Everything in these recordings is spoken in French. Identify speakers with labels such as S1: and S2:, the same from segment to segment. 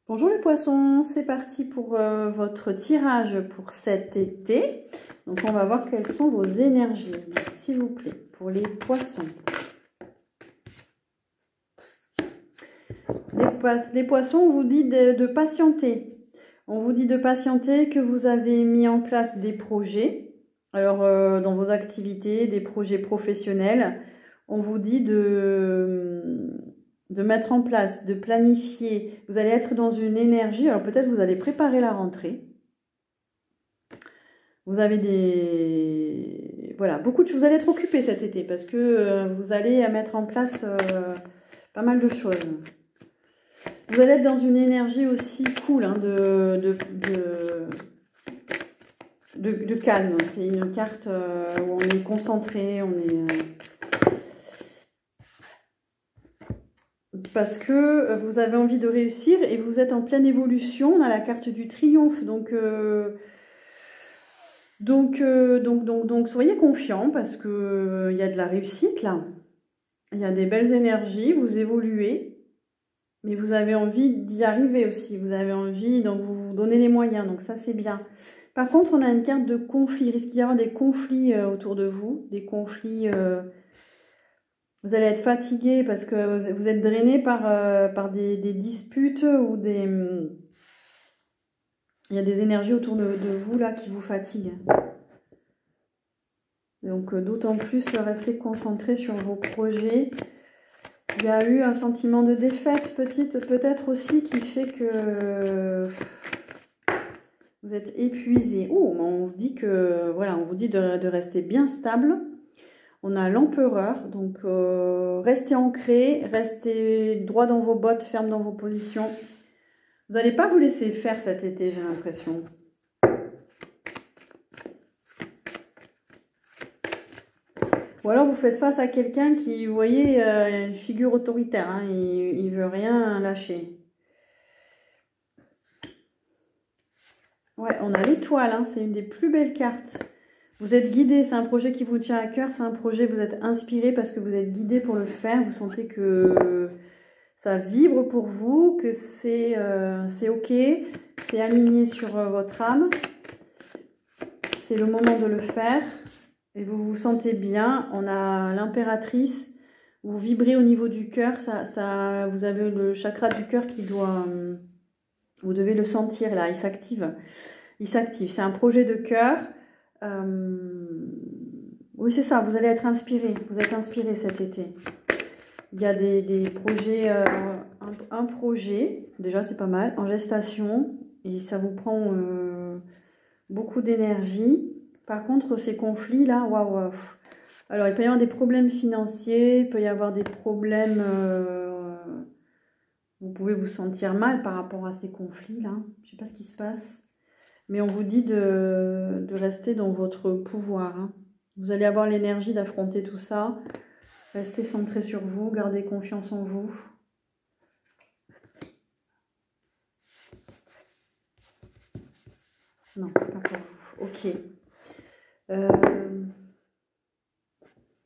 S1: Bonjour les poissons, c'est parti pour votre tirage pour cet été. Donc on va voir quelles sont vos énergies, s'il vous plaît, pour les poissons. Les poissons, on vous dit de patienter. On vous dit de patienter, que vous avez mis en place des projets. Alors dans vos activités, des projets professionnels, on vous dit de mettre en place, de planifier. Vous allez être dans une énergie, alors peut-être vous allez préparer la rentrée. Vous avez beaucoup de choses. Vous allez être occupé cet été parce que vous allez mettre en place pas mal de choses. Vous allez être dans une énergie aussi cool, hein, de calme. C'est une carte où on est concentré, on est... parce que vous avez envie de réussir et vous êtes en pleine évolution. On a la carte du triomphe, donc soyez confiants parce que y a de la réussite là. Il y a des belles énergies, vous évoluez, mais vous avez envie d'y arriver aussi. Vous avez envie, donc vous vous donnez les moyens, donc ça c'est bien. Par contre, on a une carte de conflit. Il risque d'y avoir des conflits autour de vous, des conflits... Vous allez être fatigué parce que vous êtes drainé par des disputes ou des... Il y a des énergies autour de vous là qui vous fatiguent. Donc d'autant plus restez concentré sur vos projets. Il y a eu un sentiment de défaite peut-être aussi qui fait que vous êtes épuisé. Oh, on vous dit que voilà, on vous dit de rester bien stable. On a l'empereur, donc restez ancré, restez droit dans vos bottes, ferme dans vos positions. Vous n'allez pas vous laisser faire cet été, j'ai l'impression. Ou alors vous faites face à quelqu'un qui, vous voyez, une figure autoritaire, hein, il ne veut rien lâcher. Ouais, on a l'étoile, hein, c'est une des plus belles cartes. Vous êtes guidé, c'est un projet qui vous tient à cœur, c'est un projet, vous êtes inspiré parce que vous êtes guidé pour le faire, vous sentez que ça vibre pour vous, que c'est ok, c'est aligné sur votre âme, c'est le moment de le faire et vous vous sentez bien. On a l'impératrice, vous vibrez au niveau du cœur, vous avez le chakra du cœur qui doit, vous devez le sentir là, il s'active, c'est un projet de cœur. Oui, c'est ça, vous allez être inspiré, vous êtes inspiré cet été. Il y a des projets, un projet, déjà c'est pas mal, en gestation, et ça vous prend beaucoup d'énergie. Par contre, ces conflits là, waouh. Alors, il peut y avoir des problèmes financiers, il peut y avoir des problèmes, vous pouvez vous sentir mal par rapport à ces conflits là, je sais pas ce qui se passe. Mais on vous dit de rester dans votre pouvoir. Hein. Vous allez avoir l'énergie d'affronter tout ça. Restez centré sur vous, gardez confiance en vous. Non, c'est pas pour vous. Ok.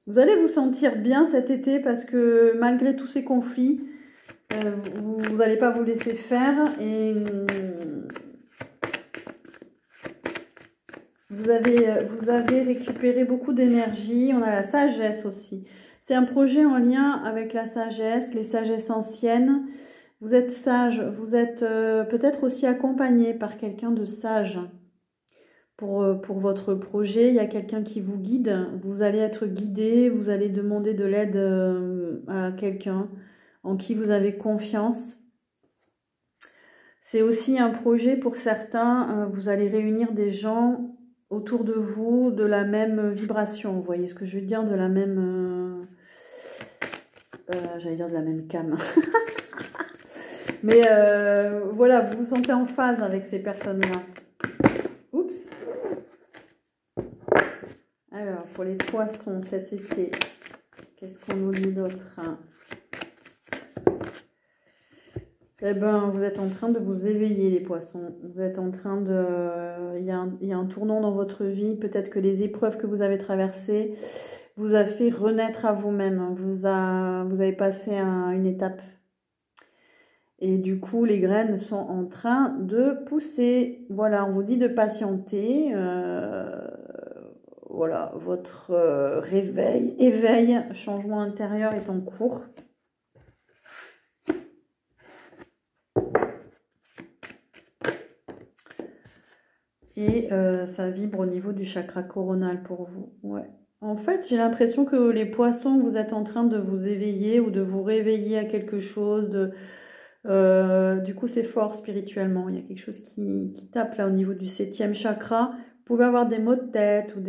S1: Vous allez vous sentir bien cet été parce que malgré tous ces conflits, vous n'allez pas vous laisser faire et... Vous avez récupéré beaucoup d'énergie. On a la sagesse aussi. C'est un projet en lien avec la sagesse, les sagesses anciennes. Vous êtes sage, vous êtes peut-être aussi accompagné par quelqu'un de sage pour votre projet. Il y a quelqu'un qui vous guide. Vous allez être guidé, vous allez demander de l'aide à quelqu'un en qui vous avez confiance. C'est aussi un projet pour certains. Vous allez réunir des gens autour de vous, de la même vibration, vous voyez ce que je veux dire, de la même... j'allais dire de la même cam. Mais voilà, vous vous sentez en phase avec ces personnes-là. Oups. Alors, pour les poissons cet été, qu'est-ce qu'on nous dit d'autre? Eh ben, vous êtes en train de vous éveiller, les poissons. Vous êtes en train de... Il y a un tournant dans votre vie. Peut-être que les épreuves que vous avez traversées vous a fait renaître à vous-même. Vous avez passé une étape. Et du coup, les graines sont en train de pousser. Voilà, on vous dit de patienter. Voilà, votre éveil, changement intérieur est en cours. Et ça vibre au niveau du chakra coronal pour vous. Ouais. En fait, j'ai l'impression que les poissons, vous êtes en train de vous éveiller ou de vous réveiller à quelque chose. Du coup, c'est fort spirituellement. Il y a quelque chose qui tape là au niveau du 7e chakra. Vous pouvez avoir des maux de tête ou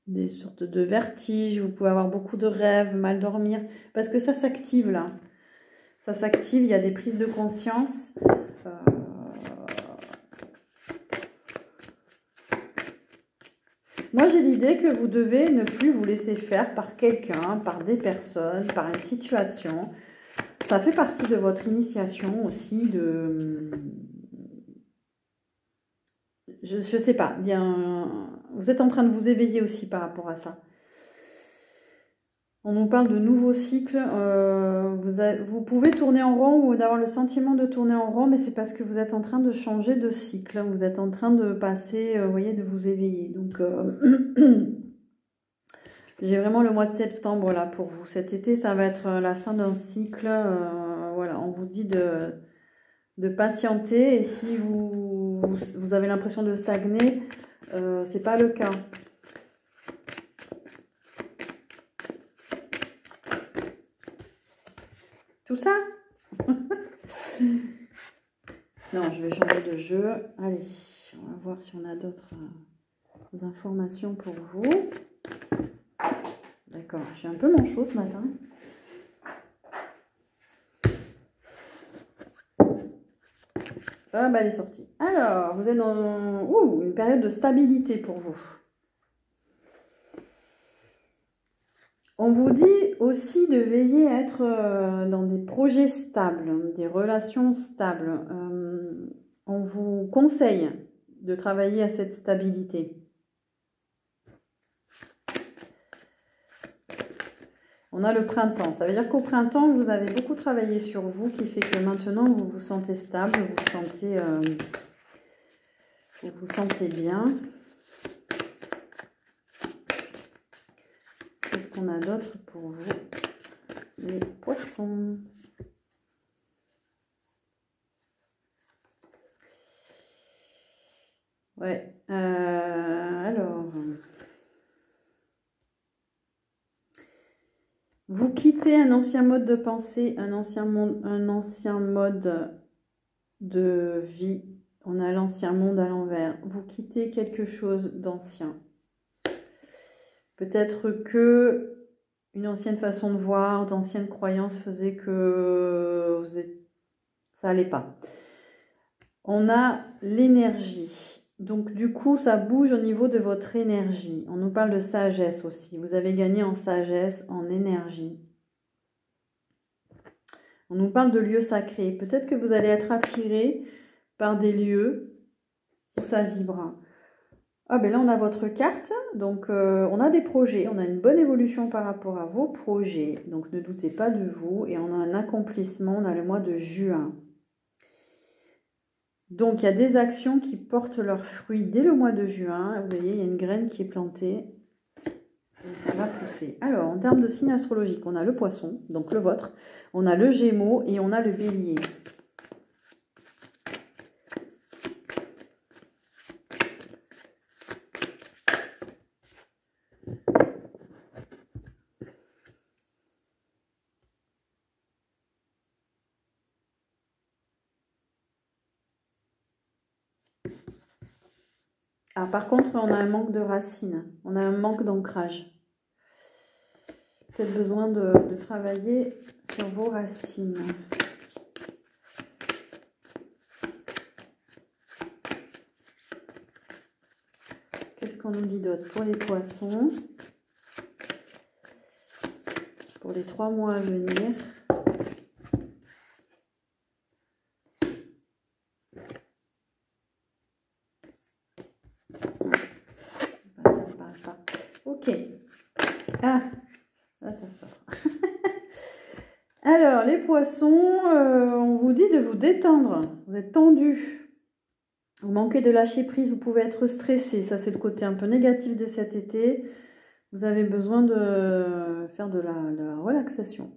S1: des sortes de vertiges. Vous pouvez avoir beaucoup de rêves, mal dormir. Parce que ça s'active là. Ça s'active, il y a des prises de conscience. Moi, j'ai l'idée que vous devez ne plus vous laisser faire par quelqu'un, par des personnes, par une situation. Ça fait partie de votre initiation aussi Je sais pas, bien, vous êtes en train de vous éveiller aussi par rapport à ça. On nous parle de nouveaux cycles. Vous pouvez tourner en rond ou d'avoir le sentiment de tourner en rond, mais c'est parce que vous êtes en train de changer de cycle. Vous êtes en train de passer, vous voyez, de vous éveiller. Donc, j'ai vraiment le mois de septembre là pour vous. Cet été, ça va être la fin d'un cycle. Voilà, on vous dit de patienter. Et si vous avez l'impression de stagner, c'est pas le cas. Tout ça? Non, je vais changer de jeu. Allez, on va voir si on a d'autres informations pour vous. D'accord, je suis un peu manchot ce matin. Ah bah elle est sortie. Alors, vous êtes dans une période de stabilité pour vous. On vous dit aussi de veiller à être dans des projets stables, des relations stables. On vous conseille de travailler à cette stabilité. On a le printemps. Ça veut dire qu'au printemps, vous avez beaucoup travaillé sur vous, qui fait que maintenant, vous vous sentez stable, vous vous sentez bien. Qu'est-ce qu'on a d'autre pour vous, les poissons? Ouais. Alors... Vous quittez un ancien mode de pensée, un ancien mode de vie. On a l'ancien monde à l'envers. Vous quittez quelque chose d'ancien. Peut-être que une ancienne façon de voir, d'anciennes croyances faisait que ça n'allait pas. On a l'énergie. Donc du coup, ça bouge au niveau de votre énergie. On nous parle de sagesse aussi. Vous avez gagné en sagesse, en énergie. On nous parle de lieux sacrés. Peut-être que vous allez être attiré par des lieux où ça vibre. Ah ben là, on a votre carte. Donc, on a des projets. On a une bonne évolution par rapport à vos projets. Donc, ne doutez pas de vous. Et on a un accomplissement. On a le mois de juin. Donc, il y a des actions qui portent leurs fruits dès le mois de juin. Vous voyez, il y a une graine qui est plantée. Et ça va pousser. Alors, en termes de signes astrologiques, on a le poisson, donc le vôtre. On a le gémeaux et on a le bélier. Ah, par contre, on a un manque de racines. On a un manque d'ancrage. Peut-être besoin de travailler sur vos racines. Qu'est-ce qu'on nous dit d'autre pour les poissons? Pour les 3 mois à venir. Ça ne parle pas. Ok. Ah, là ça sort. Alors, les poissons, on vous dit de vous détendre. Vous êtes tendus. Vous manquez de lâcher prise, vous pouvez être stressé. Ça, c'est le côté un peu négatif de cet été. Vous avez besoin de faire de la relaxation.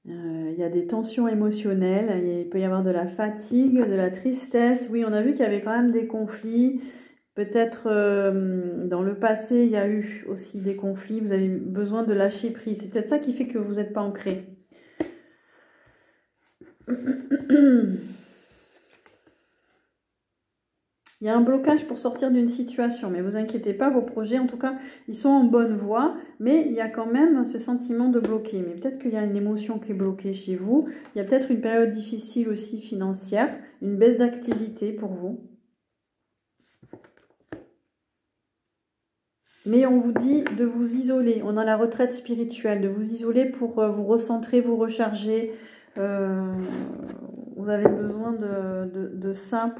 S1: Il y a des tensions émotionnelles, il peut y avoir de la fatigue, de la tristesse. Oui, on a vu qu'il y avait quand même des conflits. Peut-être dans le passé, il y a eu aussi des conflits. Vous avez besoin de lâcher prise. C'est peut-être ça qui fait que vous n'êtes pas ancré. Il y a un blocage pour sortir d'une situation, mais vous inquiétez pas, vos projets, en tout cas, ils sont en bonne voie, mais il y a quand même ce sentiment de bloquer. Mais peut-être qu'il y a une émotion qui est bloquée chez vous. Il y a peut-être une période difficile aussi financière, une baisse d'activité pour vous. Mais on vous dit de vous isoler. On a la retraite spirituelle, de vous isoler pour vous recentrer, vous recharger. Vous avez besoin de ça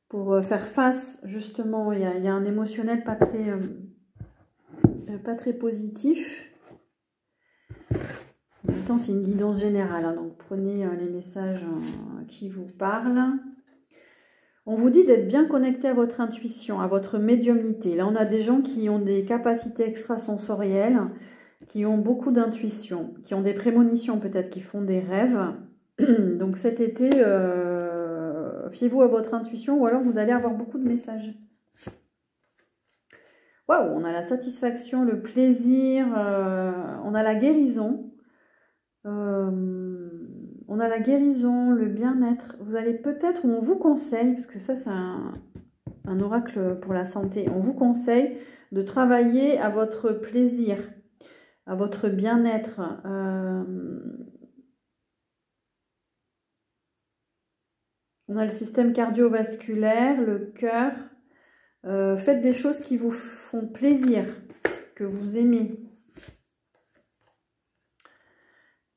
S1: pour faire face, justement. Il y a un émotionnel pas très positif. En même temps, c'est une guidance générale, hein, donc prenez les messages qui vous parlent. On vous dit d'être bien connecté à votre intuition, à votre médiumnité. Là, on a des gens qui ont des capacités extrasensorielles, qui ont beaucoup d'intuition, qui ont des prémonitions peut-être, qui font des rêves. Donc cet été, fiez-vous à votre intuition ou alors vous allez avoir beaucoup de messages. Waouh, on a la satisfaction, le plaisir, on a la guérison. On a la guérison, le bien-être. Vous allez peut-être, on vous conseille, parce que ça c'est un oracle pour la santé, on vous conseille de travailler à votre plaisir, à votre bien-être. On a le système cardiovasculaire, le cœur. Faites des choses qui vous font plaisir, que vous aimez.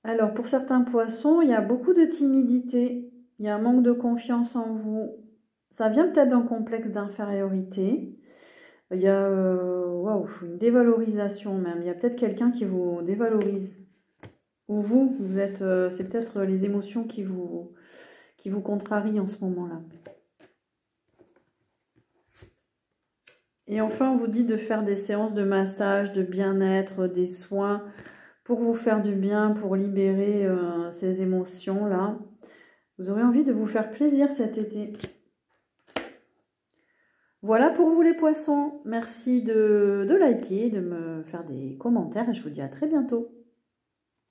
S1: Alors, pour certains poissons, il y a beaucoup de timidité, il y a un manque de confiance en vous. Ça vient peut-être d'un complexe d'infériorité. Il y a une dévalorisation même. Il y a peut-être quelqu'un qui vous dévalorise. Ou vous êtes, c'est peut-être les émotions qui vous contrarient en ce moment-là. Et enfin, on vous dit de faire des séances de massage, de bien-être, des soins pour vous faire du bien, pour libérer ces émotions-là. Vous aurez envie de vous faire plaisir cet été. Voilà pour vous les poissons. Merci de liker, de me faire des commentaires et je vous dis à très bientôt.